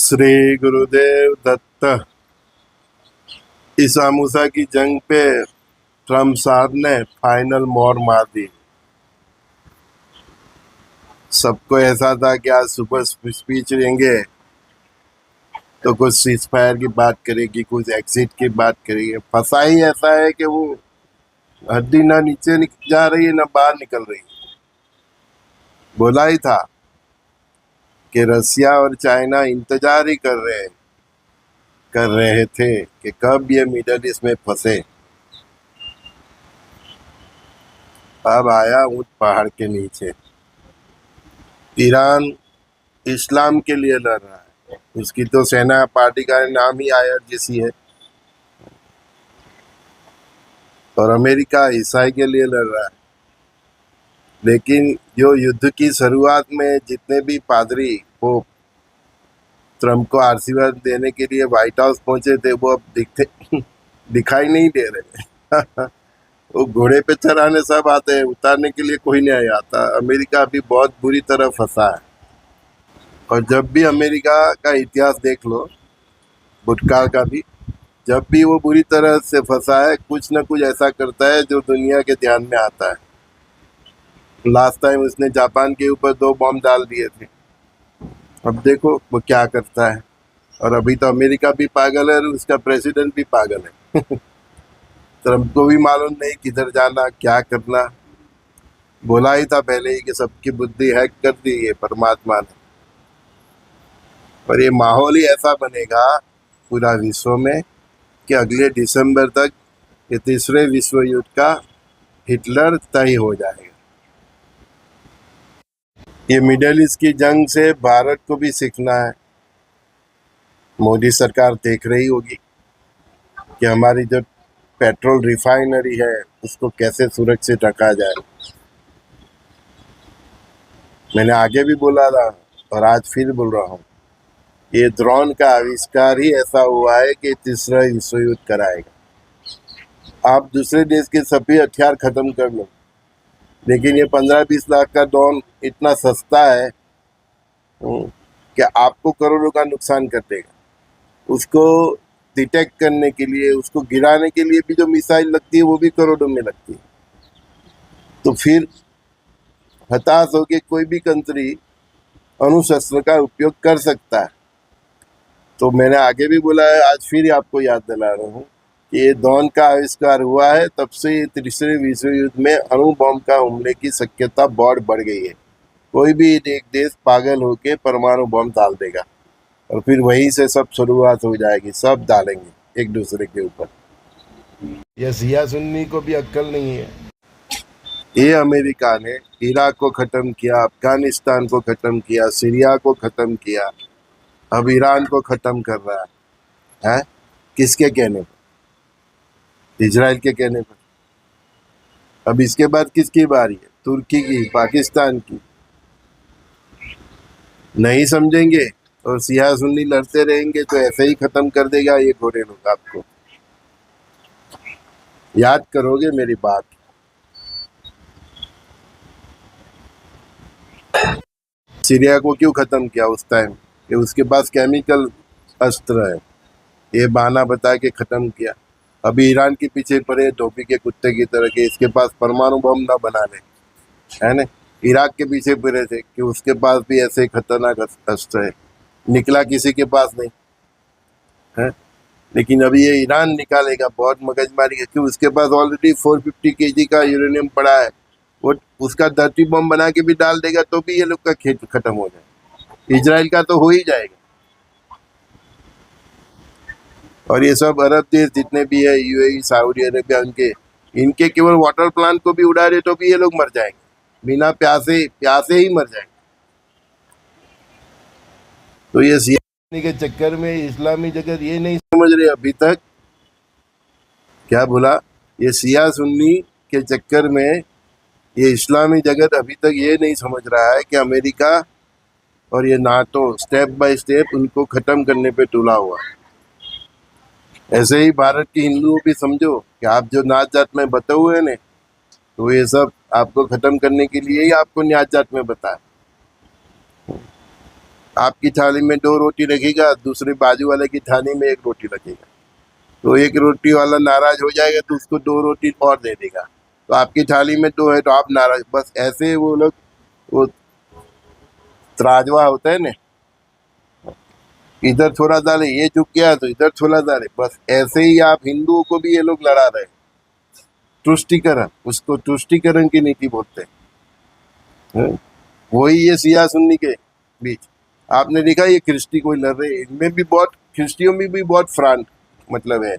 श्री गुरुदेव दत्त। ईसा मूसा की जंग पे ट्रम्प साहब ने फाइनल मोहर मार दी। सबको ऐसा था कि आज सुबह स्पीच देंगे तो कुछ सीज फायर की बात करेगी, कुछ एग्जिट की बात करेगी। फंसा ही ऐसा है कि वो हड्डी ना नीचे जा रही है ना बाहर निकल रही है। बोला ही था कि रसिया और चाइना इंतजार ही कर रहे थे कि कब ये मिडल ईस्ट में फंसे। अब आया ऊंट पहाड़ के नीचे। ईरान इस्लाम के लिए लड़ रहा है। उसकी तो सेना पार्टी का नाम ही IRGC है। और अमेरिका ईसाई के लिए लड़ रहा है। लेकिन जो युद्ध की शुरुआत में जितने भी पादरी वो ट्रम्प को आशीर्वाद देने के लिए व्हाइट हाउस पहुंचे थे, वो अब दिखाई नहीं दे रहे। वो घोड़े पे चढ़ाने सब आते हैं, उतारने के लिए कोई नहीं आता। अमेरिका अभी बहुत बुरी तरह फंसा है। और जब भी अमेरिका का इतिहास देख लो, भूतकाल का भी, जब भी वो बुरी तरह से फंसा है, कुछ न कुछ ऐसा करता है जो दुनिया के ध्यान में आता है। लास्ट टाइम उसने जापान के ऊपर 2 बॉम्ब डाल दिए थे। अब देखो वो क्या करता है। और अभी तो अमेरिका भी पागल है और उसका प्रेसिडेंट भी पागल है। ट्रम्प को भी मालूम नहीं किधर जाना, क्या करना। बोला ही था पहले ही कि सबकी बुद्धि हैक कर दी है परमात्मा ने। और ये माहौल ही ऐसा बनेगा पूरा विश्व में कि अगले दिसंबर तक ये तीसरे विश्व युद्ध का हिटलर तय हो जाएगा। ये मिडल ईस्ट की जंग से भारत को भी सीखना है। मोदी सरकार देख रही होगी कि हमारी जो पेट्रोल रिफाइनरी है उसको कैसे सुरक्षित रखा जाए। मैंने आगे भी बोला था और आज फिर बोल रहा हूँ, ये ड्रोन का आविष्कार ही ऐसा हुआ है कि तीसरा विश्व युद्ध कराएगा। आप दूसरे देश के सभी हथियार खत्म कर लो, लेकिन ये 15-20 लाख का ड्रोन इतना सस्ता है कि आपको करोड़ों का नुकसान कर देगा। उसको डिटेक्ट करने के लिए, उसको गिराने के लिए भी जो मिसाइल लगती है वो भी करोड़ों में लगती है। तो फिर हताश होकर कोई भी कंट्री अणुशस्त्र का उपयोग कर सकता है। तो मैंने आगे भी बोला है, आज फिर आपको याद दिला रहा हूँ कि ये ड्रोन का आविष्कार हुआ है, तब से ये तीसरे विश्व युद्ध में अणु बम का हमले की शक्यता बहुत बढ़ गई है। कोई भी एक देश पागल होके परमाणु बम डाल देगा और फिर वहीं से सब शुरुआत हो जाएगी। सब डालेंगे एक दूसरे के ऊपर। ये शिया सुन्नी को भी अक्ल नहीं है। ये अमेरिका ने इराक को खत्म किया, अफगानिस्तान को खत्म किया, सीरिया को खत्म किया, अब ईरान को खत्म कर रहा है। किसके कहने पर? इजराइल के कहने पर। अब इसके बाद किसकी बारी है? तुर्की की, पाकिस्तान की। नहीं समझेंगे और शिया सुन्नी लड़ते रहेंगे तो ऐसे ही खत्म कर देगा ये घोड़े लोग आपको। याद करोगे मेरी बात। सीरिया को क्यों खत्म किया उस टाइम? कि उसके पास केमिकल अस्त्र है, ये बहाना बता के खत्म किया। अभी ईरान के पीछे पड़े धोबी के कुत्ते की तरह के इसके पास परमाणु बम ना बना ले, है ना। इराक के पीछे पड़े थे कि उसके पास भी ऐसे ही खतरनाक अस्त्र है, निकला किसी के पास नहीं है। लेकिन अभी ये ईरान निकालेगा, बहुत मगजमारी है कि उसके पास ऑलरेडी 450 kg का यूरेनियम पड़ा है। वो उसका धरती बम बना के भी डाल देगा तो भी ये लोग का खेत खत्म हो जाए। इजराइल का तो हो ही जाएगा। और ये सब अरब देश जितने भी है, UAE, सऊदी अरेबिया, इनके केवल वाटर प्लांट को भी उड़ा दे तो भी ये लोग मर जाएंगे, बिना प्यासे ही मर जाएंगे। तो ये सियासी के चक्कर में इस्लामी जगत ये नहीं समझ रहे अभी तक। क्या बोला? ये शिया सुन्नी के चक्कर में ये इस्लामी जगत अभी तक ये नहीं समझ रहा है कि अमेरिका और ये नाटो स्टेप बाय स्टेप उनको खत्म करने पे तुला हुआ। ऐसे ही भारत के हिंदुओं भी समझो कि आप जो नात जात में बते हुए ने, तो ये सब आपको खत्म करने के लिए ही आपको न्यात जात में बताया। आपकी थाली में 2 रोटी रखेगा, दूसरे बाजू वाले की थाली में 1 रोटी रखेगा, तो 1 रोटी वाला नाराज हो जाएगा तो उसको 2 रोटी और दे देगा, तो आपकी थाली में 2 है तो आप नाराज। बस ऐसे वो लोग, वो त्राजवा होता है ना, इधर थोड़ा डाले, ये झुक गया तो इधर थोड़ा डाले, बस ऐसे ही आप हिंदुओं को भी ये लोग लड़ा रहे हैं। तुष्टीकरण, उसको तुष्टीकरण की नीति बोलते हैं। वही ये सिया सुन्नी के बीच आपने देखा, ये क्रिश्ती कोई लड़ रहे, इनमें भी बहुत, क्रिश्तियों में भी बहुत फ्रंट मतलब है,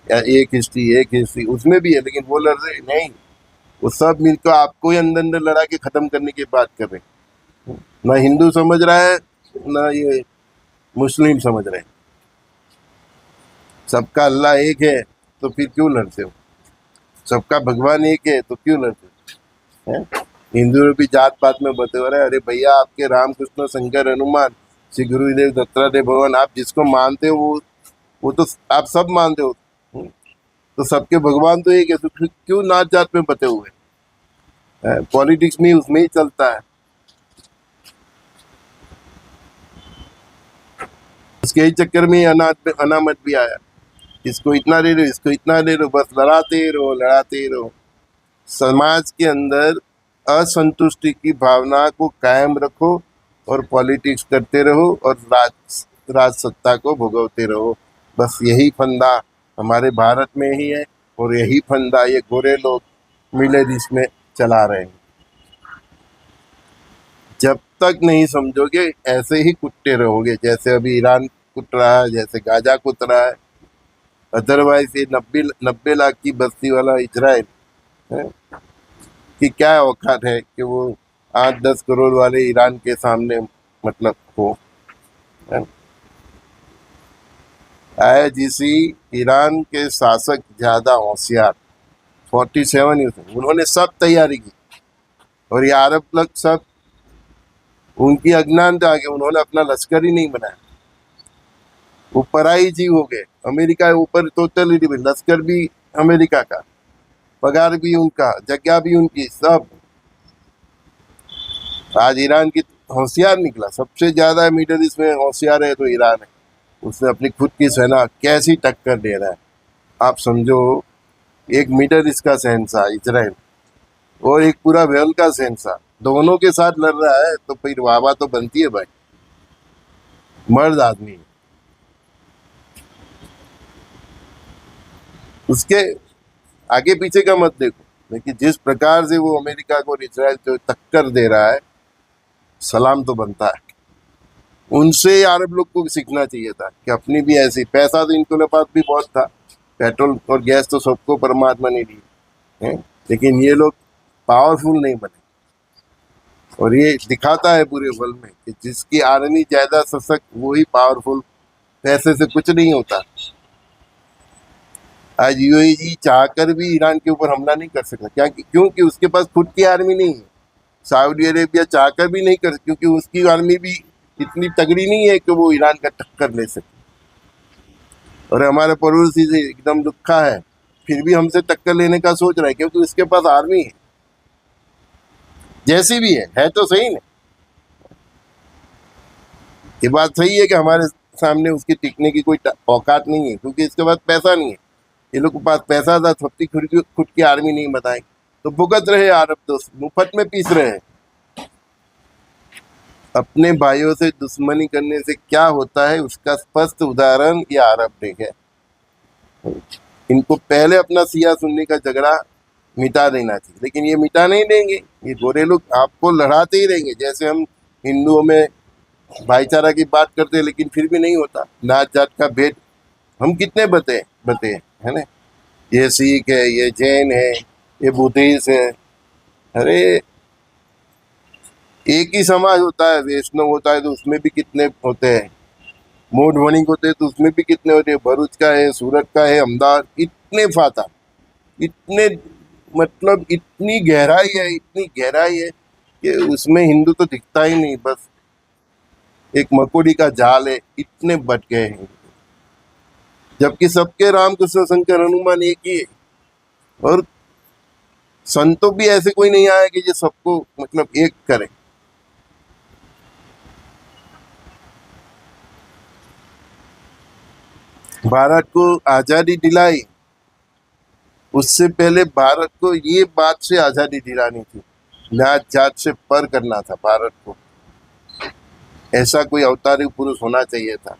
एक हिस्ट्री उसमें भी है, लेकिन वो लड़ रहे नहीं, वो सब मिलकर आपको ही अंदर अंदर लड़ा के खत्म करने की बात कर रहे हैं। ना हिंदू समझ रहा है, ना ये मुस्लिम समझ रहे हैं। सबका अल्लाह एक है तो फिर क्यों लड़ते हो? सबका भगवान एक है तो क्यों लड़ते हो? हैं? हिंदू भी जात पात में बते हो रहे, अरे भैया आपके रामकृष्ण शंकर हनुमान श्री गुरुदेव दत्तात्रेय भगवान, आप जिसको मानते हो वो तो आप सब मानते हो, तो सबके भगवान तो एक है, तो फिर क्यों नाच जात में बते हुए? पॉलिटिक्स में उसमें ही चलता है। उसके ही चक्कर में अनामत भी आया, इसको इतना दे दो, इसको इतना दे दो, बस लड़ाते रहो लड़ाते रहो। समाज के अंदर असंतुष्टि की भावना को कायम रखो और पॉलिटिक्स करते रहो और राज सत्ता को भोगवते रहो। बस यही फंदा हमारे भारत में ही है, और यही फंदा ये गोरे लोग मिले जिसमें चला रहे हैं। जब तक नहीं समझोगे ऐसे ही कुटते रहोगे, जैसे अभी ईरान कुट रहा है, जैसे गाजा कुट रहा है। अदरवाइज ये 90 लाख की बस्ती वाला इजराइल है कि क्या औकात है कि वो 8-10 करोड़ वाले ईरान के सामने मतलब हो। आईजीसी ईरान के शासक ज्यादा होशियार, 47 ईयर्स उन्होंने सब तैयारी की, और ये अरब लोग सब उनकी अज्ञानता आगे उन्होंने अपना लश्कर ही नहीं बनाया, वो पराई जीव हो गए। अमेरिका के ऊपर टोटली डिपेंड, लश्कर भी अमेरिका का, पगार भी उनका, जगह भी उनकी, सब। आज ईरान की होशियार निकला, सबसे ज्यादा मिडल ईस्ट में होशियार है तो ईरान है। उसने अपनी खुद की सेना कैसी टक्कर दे रहा है आप समझो। एक मिडल ईस्ट का शहंशाह इजराइल और एक पूरा वर्ल्ड का शहंशाह दोनों के साथ लड़ रहा है, तो फिर वाह तो बनती है भाई, मर्द आदमी है। उसके आगे पीछे का मत देखो, लेकिन जिस प्रकार से वो अमेरिका को इजराइल को टक्कर दे रहा है, सलाम तो बनता है। उनसे अरब लोग को सीखना चाहिए था कि अपनी भी ऐसी, पैसा तो इनके पास भी बहुत था, पेट्रोल और गैस तो सबको परमात्मा ने दी है, लेकिन ये लोग पावरफुल नहीं बने। और ये दिखाता है पूरे वर्ल्ड में कि जिसकी आर्मी ज्यादा सशक्त वही पावरफुल, पैसे से कुछ नहीं होता। आज यूएई चाहकर भी ईरान के ऊपर हमला नहीं कर सकता, क्या? क्योंकि उसके पास खुद की आर्मी नहीं है। सऊदी अरेबिया चाहकर भी नहीं कर, क्योंकि उसकी आर्मी भी इतनी तगड़ी नहीं है कि वो ईरान का टक्कर ले सके। और हमारे पड़ोसी से एकदम दुखा है, फिर भी हमसे टक्कर लेने का सोच रहा है, क्योंकि उसके पास आर्मी है, जैसी भी है तो सही ना। ये बात सही है कि हमारे सामने उसकी टिकने की कोई औकात नहीं है, क्योंकि इसके पास पैसा नहीं है। ये लोग के पास पैसा था, सबकी खुद की आर्मी नहीं बताए, तो भुगत रहे अरब दोस्त, मुफ्त में पीस रहे हैं। अपने भाइयों से दुश्मनी करने से क्या होता है उसका स्पष्ट उदाहरण ये अरब देख है। इनको पहले अपना सिया सुन्नी का झगड़ा मिटा देना चाहिए, लेकिन ये मिटा नहीं देंगे। ये गोरे लोग आपको लड़ाते ही रहेंगे, जैसे हम हिंदुओं में भाईचारा की बात करते हैं, लेकिन फिर भी नहीं होता। नाच जात का भेद हम कितने बते बते है ना, ये सिख है, ये जैन है, ये बुद्धिस्ट है। अरे एक ही समाज होता है, वैष्णव होता है तो उसमें भी कितने होते हैं, मोड वणिक होते हैं तो उसमें भी कितने होते हैं, भरूच का है, सूरत का है, अहमदाबाद, इतने फाता, इतने मतलब इतनी गहराई है कि उसमें हिंदू तो दिखता ही नहीं, बस एक मकोड़ी का जाल है, इतने बट गए हैं। जबकि सबके रामकृष्ण शंकर हनुमान एक ही है, और संतों भी ऐसे कोई नहीं आया कि ये सबको मतलब एक करे। भारत को आज़ादी दिलाई, उससे पहले भारत को ये बात से आज़ादी दिलानी थी, जात जात से पर करना था भारत को। ऐसा कोई अवतारी पुरुष होना चाहिए था।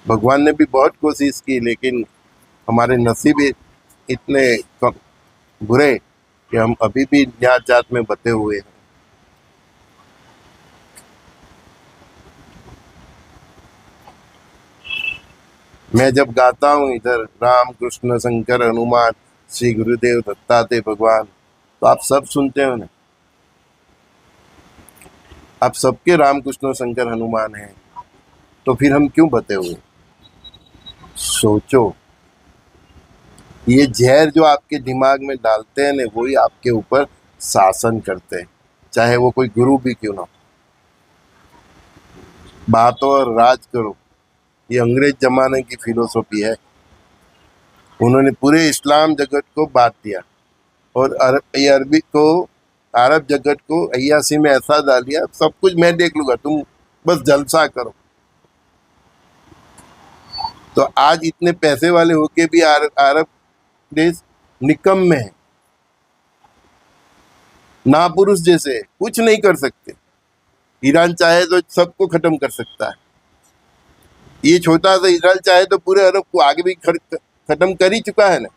भगवान ने भी बहुत कोशिश की, लेकिन हमारे नसीब इतने बुरे कि हम अभी भी जात जात में बटे हुए हैं। मैं जब गाता हूँ इधर राम कृष्ण शंकर हनुमान श्री गुरुदेव दत्तात्रेय भगवान, तो आप सब सुनते हो ना। आप सबके राम कृष्ण शंकर हनुमान हैं, तो फिर हम क्यों बते हुए? सोचो, ये जहर जो आपके दिमाग में डालते हैं ना, वही आपके ऊपर शासन करते हैं, चाहे वो कोई गुरु भी क्यों ना। बातों और राज करो, ये अंग्रेज जमाने की फिलोसॉफी है। उन्होंने पूरे इस्लाम जगत को बांट दिया और ये अरबी को, अरब जगत को अय्यासी में ऐसा डाल दिया, सब कुछ मैं देख लूंगा, तुम बस जलसा करो। तो आज इतने पैसे वाले होके भी अरब देश निकम्मे हैं, ना पुरुष जैसे कुछ नहीं कर सकते। ईरान चाहे तो सबको खत्म कर सकता है। ये छोटा सा इसराइल चाहे तो पूरे अरब को आगे भी खत्म कर ही चुका है ना।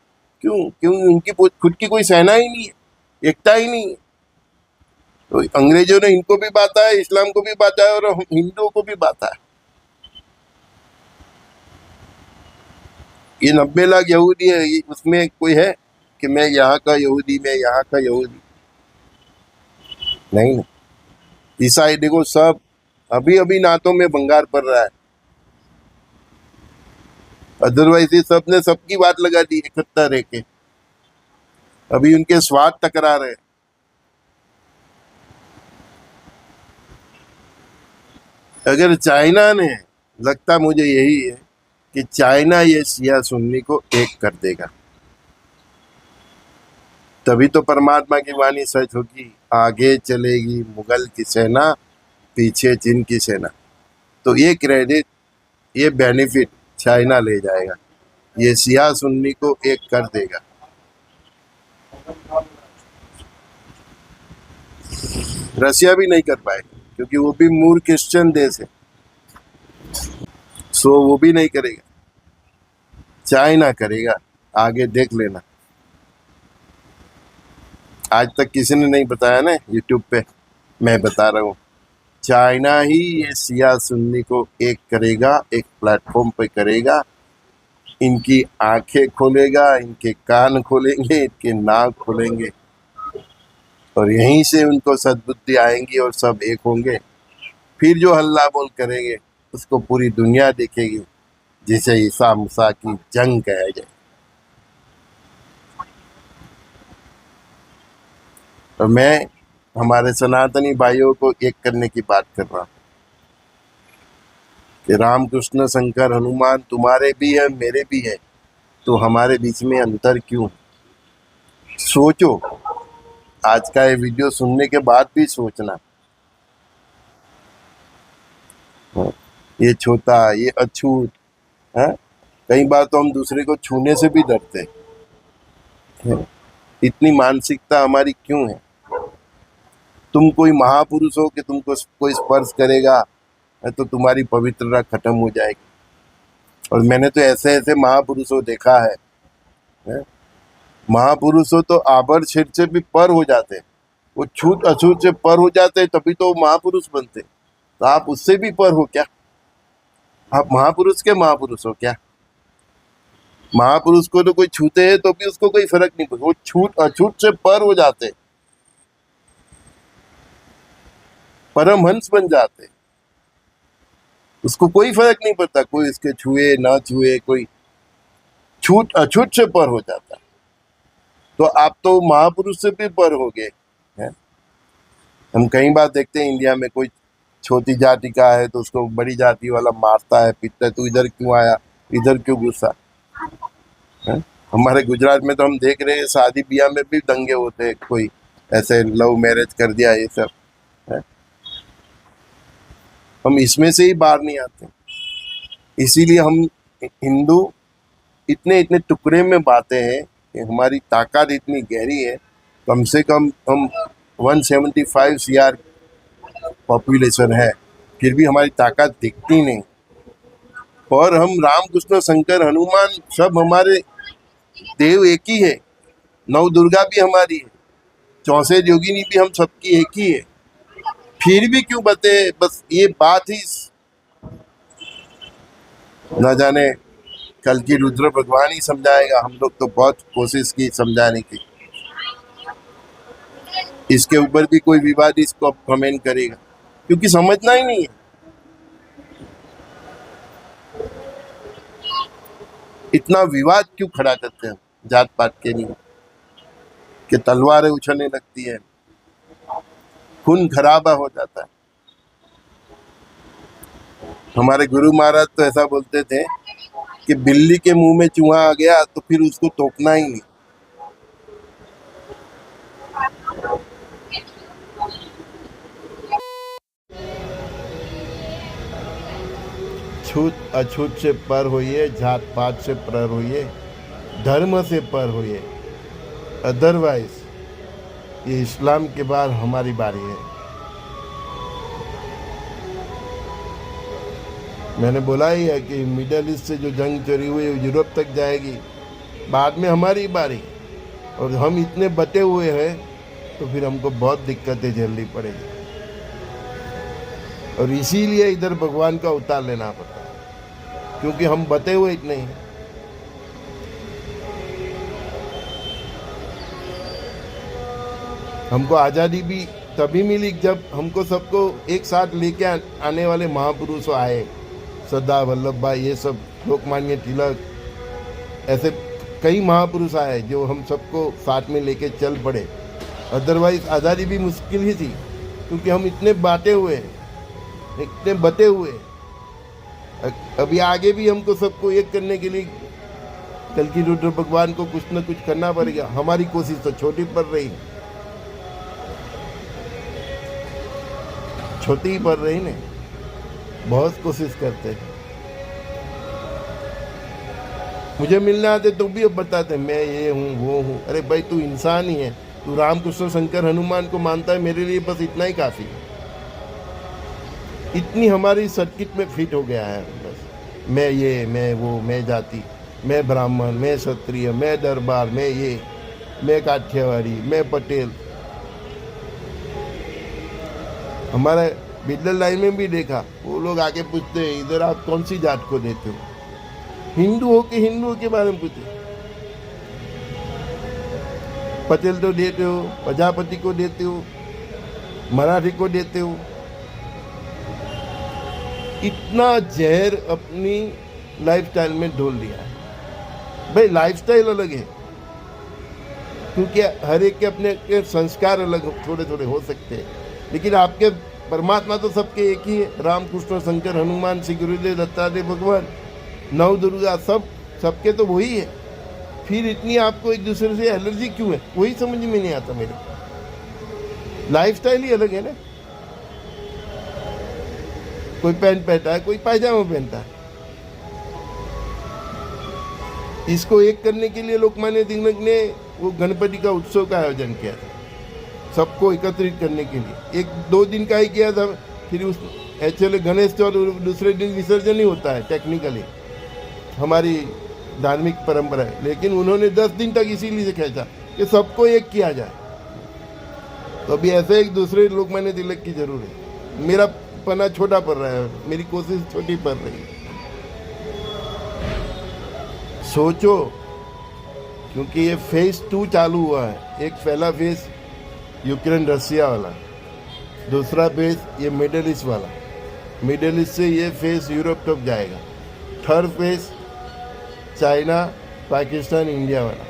क्यों? क्यों? उनकी खुद की कोई सेना ही नहीं है, एकता ही नहीं है। तो अंग्रेजों ने इनको भी बांटा है, इस्लाम को भी बांटा है और हिंदुओं को भी बांटा है। ये 90 लाख यहूदी है, उसमें कोई है कि मैं यहाँ का यहूदी, मैं यहाँ का यहूदी? नहीं। ईसाई देखो, सब अभी अभी नातों में भंगार पड़ रहा है, अदरवाइज ये सब ने सबकी बात लगा दी इकट्ठा रह के। अभी उनके स्वाद टकरा रहे। अगर चाइना ने, लगता मुझे यही है कि चाइना ये शिया सुन्नी को एक कर देगा, तभी तो परमात्मा की वाणी सच होगी, आगे चलेगी मुगल की सेना, पीछे चीन की सेना। तो ये क्रेडिट, ये बेनिफिट चाइना ले जाएगा, ये शिया सुन्नी को एक कर देगा। रशिया भी नहीं कर पाएगा, क्योंकि वो भी मूर्ख क्रिश्चियन देश है, सो वो भी नहीं करेगा। चाइना करेगा, आगे देख लेना। आज तक किसी ने नहीं बताया ना यूट्यूब पे, मैं बता रहा हूँ। चाइना ही ये शिया सुन्नी को एक करेगा, एक प्लेटफॉर्म पे करेगा, इनकी आंखें खोलेगा, इनके कान खोलेंगे, इनके नाक खोलेंगे, और यहीं से उनको सद्बुद्धि आएंगी और सब एक होंगे। फिर जो हल्ला बोल करेंगे उसको पूरी दुनिया देखेगी, जिसे ईसा मूसा की जंग कहा जाए। तो मैं हमारे सनातनी भाइयों को एक करने की बात कर रहा हूँ कि राम कृष्ण शंकर हनुमान तुम्हारे भी है, मेरे भी है, तो हमारे बीच में अंतर क्यों? सोचो, आज का ये वीडियो सुनने के बाद भी सोचना। ये छोटा, ये अछूत है। कई बार तो हम दूसरे को छूने से भी डरते हैं। इतनी मानसिकता हमारी क्यों है? तुम कोई महापुरुष हो कि तुमको कोई स्पर्श करेगा तो तुम्हारी पवित्रता खत्म हो जाएगी। और मैंने तो ऐसे ऐसे महापुरुषों देखा है? महापुरुषों तो आभर छेद से भी पर हो जाते, वो छूत अछूत से पर हो जाते, तभी तो महापुरुष बनते। तो आप उससे भी पर हो क्या? आप महापुरुष के महापुरुष हो क्या? महापुरुष को तो कोई छूते हैं तो भी उसको कोई फर्क नहीं पड़ता, वो छूत अछूत से पर हो जाते, परमहंस बन जाते, उसको कोई फर्क नहीं पड़ता, कोई इसके छुए ना छुए, कोई छूत अछूत से पर हो जाता। तो आप तो महापुरुष से भी पर हो गए हैं। हम कई बार देखते हैं इंडिया में कोई छोटी जाति का है तो उसको बड़ी जाति वाला मारता है, पीटता है, तू इधर क्यों आया, इधर क्यों घुसा है? हमारे गुजरात में तो हम देख रहे हैं शादी ब्याह में भी दंगे होते हैं, कोई ऐसे लव मैरिज कर दिया, ये सब है। हम इसमें से ही बाहर नहीं आते। इसीलिए हम हिंदू इतने इतने टुकड़े में बांटे हैं कि हमारी ताकत इतनी गहरी है। कम से कम हम 175 CR पॉपुलेशन है, फिर भी हमारी ताकत दिखती नहीं। और हम राम कृष्ण शंकर हनुमान सब हमारे देव एक ही है, नव दुर्गा भी हमारी है, 64 योगिनी भी हम सबकी एक ही है। फिर भी क्यों बते, बस ये बात ही न जाने कल की रुद्र भगवान ही समझाएगा। हम लोग तो बहुत कोशिश की समझाने की, इसके ऊपर भी कोई विवाद इसको अब कमेंट करेगा, क्योंकि समझना ही नहीं है। इतना विवाद क्यों खड़ा करते हैं जात पात के लिए, कि तलवारें उछलने लगती है, खून खराबा हो जाता है। हमारे गुरु महाराज तो ऐसा बोलते थे कि बिल्ली के मुंह में चूहा आ गया तो फिर उसको टोकना ही नहीं। छूत अछूत से पर होइए, जात पात से पर होइए, धर्म से पर होइए, अदरवाइज ये इस्लाम के बाद हमारी बारी है। मैंने बोला ही है कि मिडल ईस्ट से जो जंग चली हुई है यूरोप तक जाएगी, बाद में हमारी बारी। और हम इतने बटे हुए हैं तो फिर हमको बहुत दिक्कतें झेलनी पड़ेगी, और इसीलिए इधर भगवान का अवतार लेना पड़ता है, क्योंकि हम बटे हुए इतने हैं। हमको आज़ादी भी तभी मिली जब हमको सबको एक साथ लेके आने वाले महापुरुष आए, सरदार वल्लभ भाई, ये सब लोकमान्य तिलक, ऐसे कई महापुरुष आए जो हम सबको साथ में लेके चल पड़े। अदरवाइज आज़ादी भी मुश्किल ही थी, क्योंकि हम इतने बांटे हुए हैं, इतने बटे हुए। अभी आगे भी हमको सबको एक करने के लिए कल की रुद्र भगवान को कुछ न कुछ करना पड़ेगा। हमारी कोशिश तो छोटी पड़ रही, छोटी ही पड़ रही ने, बहुत कोशिश करते हैं। मुझे मिलने आते तो भी अब बताते मैं ये हूँ वो हूँ। अरे भाई, तू इंसान ही है, तू राम कृष्ण शंकर हनुमान को मानता है, मेरे लिए बस इतना ही काफ़ी है। इतनी हमारी सर्किट में फिट हो गया है बस, मैं ये, मैं वो, मैं जाति, मैं ब्राह्मण, मैं क्षत्रिय, मैं दरबार, मैं ये, मैं काठियावाड़ी, मैं पटेल। हमारे बिल्डर लाइन में भी देखा, वो लोग आके पूछते हैं इधर आप कौन सी जात को देते हो, हिंदुओं के बारे में पूछते। पटेल तो देते हो, प्रजापति को देते हो, मराठी को देते हो। इतना जहर अपनी लाइफस्टाइल में ढोल दिया है। भाई लाइफस्टाइल अलग है, क्योंकि हर एक के अपने के संस्कार अलग थोड़े थोड़े हो सकते हैं, लेकिन आपके परमात्मा तो सबके एक ही है। राम कृष्ण शंकर हनुमान श्री गुरुदेव दत्तात्रेय भगवान, नव दुर्गा, सबके तो वही है। फिर इतनी आपको एक दूसरे से एलर्जी क्यों है, वही समझ में नहीं आता मेरे। लाइफस्टाइल ही अलग है ना। कोई पैंट पहनता है, कोई पायजामा पहनता है। इसको एक करने के लिए लोकमान्य तिलक ने वो गणपति का उत्सव का आयोजन किया था, सबको एकत्रित करने के लिए। 1-2 दिन का ही किया था। फिर उस एक्चुअली गणेश चौथ दूसरे दिन विसर्जन ही होता है टेक्निकली, हमारी धार्मिक परंपरा है, लेकिन उन्होंने 10 दिन तक इसीलिए से खींचा कि सबको एक किया जाए। तो अभी ऐसे एक दूसरे लोकमान्य तिलक की जरूरत है। मेरा पना छोटा पड़ रहा है, मेरी कोशिश छोटी पड़ रही है। सोचो, क्योंकि ये फेज 2 चालू हुआ है। एक पहला फेज यूक्रेन रसिया वाला, दूसरा फेज ये मिडल ईस्ट वाला, मिडल ईस्ट से ये फेज यूरोप तक जाएगा, third phase China Pakistan India वाला।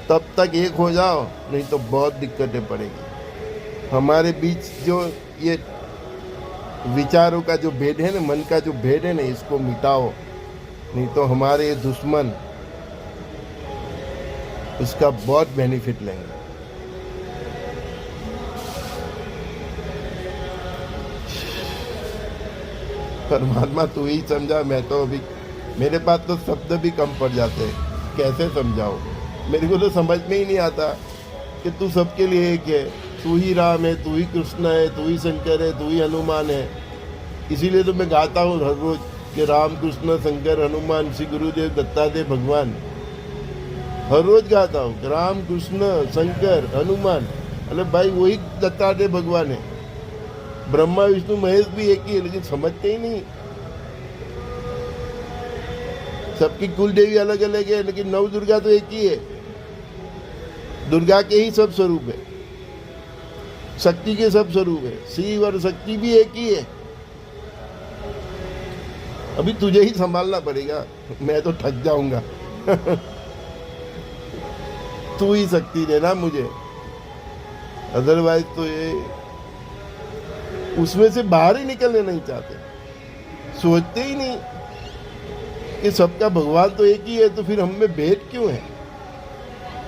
तब तक एक हो जाओ, नहीं तो बहुत दिक्कतें पड़ेगी। हमारे बीच जो ये विचारों का जो भेद है ना, मन का जो भेद है ना, इसको मिटाओ, नहीं तो हमारे दुश्मन उसका बहुत बेनिफिट लेंगे। परमात्मा तू ही समझा, मैं तो अभी मेरे पास तो शब्द भी कम पड़ जाते हैं, कैसे समझाओ। मेरे को तो समझ में ही नहीं आता कि तू सबके लिए एक है, तू ही राम है, तू ही कृष्ण है, तू ही शंकर है, तू ही हनुमान है। इसीलिए तो मैं गाता हूँ हर रोज कि राम कृष्ण शंकर हनुमान श्री गुरुदेव दत्तात्रेय भगवान। हर रोज गाता हूँ कि राम कृष्ण शंकर हनुमान। अरे भाई वही दत्तात्रेय भगवान है। ब्रह्मा विष्णु महेश भी एक ही है, लेकिन समझते ही नहीं। सबकी कुल देवी अलग अलग है, लेकिन नव दुर्गा तो एक ही है। दुर्गा के ही सब स्वरूप है, शक्ति के सब स्वरूप है। शिव और शक्ति भी एक ही है। अभी तुझे ही संभालना पड़ेगा, मैं तो थक जाऊंगा। तू ही शक्ति देना मुझे, अदरवाइज तो ये उसमें से बाहर ही निकलने नहीं चाहते, सोचते ही नहीं कि सबका भगवान तो एक ही है, तो फिर हम में भेद क्यों है।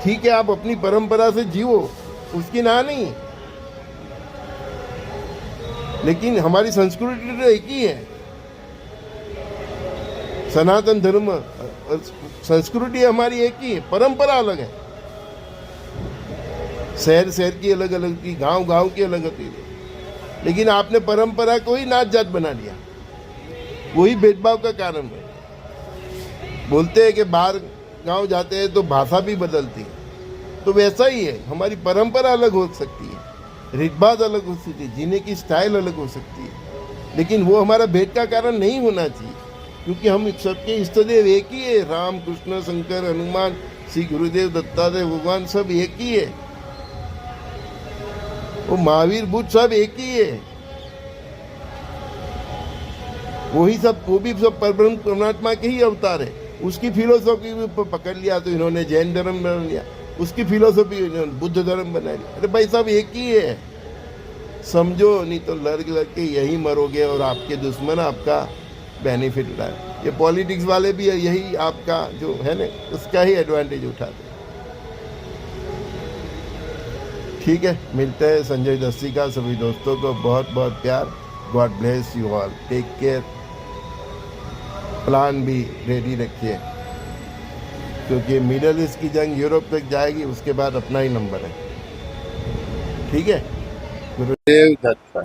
ठीक है, आप अपनी परंपरा से जीवो, उसकी ना नहीं, लेकिन हमारी संस्कृति तो एक ही है। सनातन धर्म संस्कृति हमारी एक ही है, परंपरा अलग है। शहर शहर की अलग अलग थी, गांव गांव की अलग होती थी, लेकिन आपने परंपरा को ही नाच जात बना लिया। वही भेदभाव का कारण है। बोलते हैं कि बाहर गांव जाते हैं तो भाषा भी बदलती है, तो वैसा ही है। हमारी परंपरा अलग हो सकती है, रीतभात अलग हो सकती है, जीने की स्टाइल अलग हो सकती है, लेकिन वो हमारा भेद का कारण नहीं होना चाहिए, क्योंकि हम सबके इष्टदेव एक ही है। राम कृष्ण शंकर हनुमान श्री गुरुदेव दत्तात्रेय भगवान सब एक ही है। वो महावीर बुद्ध सब एक ही है। वही सब, वो भी सब परब्रह्म परमात्मा के ही अवतार है। उसकी फिलोसॉफी पकड़ लिया तो इन्होंने जैन धर्म बना लिया, उसकी फिलोसॉफी इन्होंने बुद्ध धर्म बना लिया। अरे भाई सब एक ही है, समझो, नहीं तो लड़ लड़ के यही मरोगे और आपके दुश्मन आपका बेनिफिट उठाए। ये पॉलिटिक्स वाले भी यही आपका जो है ना, उसका ही एडवांटेज उठाते। ठीक है, मिलते हैं संजय दस्ती का। सभी दोस्तों को बहुत बहुत प्यार। God bless you all, take care. Plan भी रेडी रखिए, क्योंकि मिडल ईस्ट की जंग यूरोप तक जाएगी, उसके बाद अपना ही नंबर है। ठीक है, गुरुदेव दत्ता।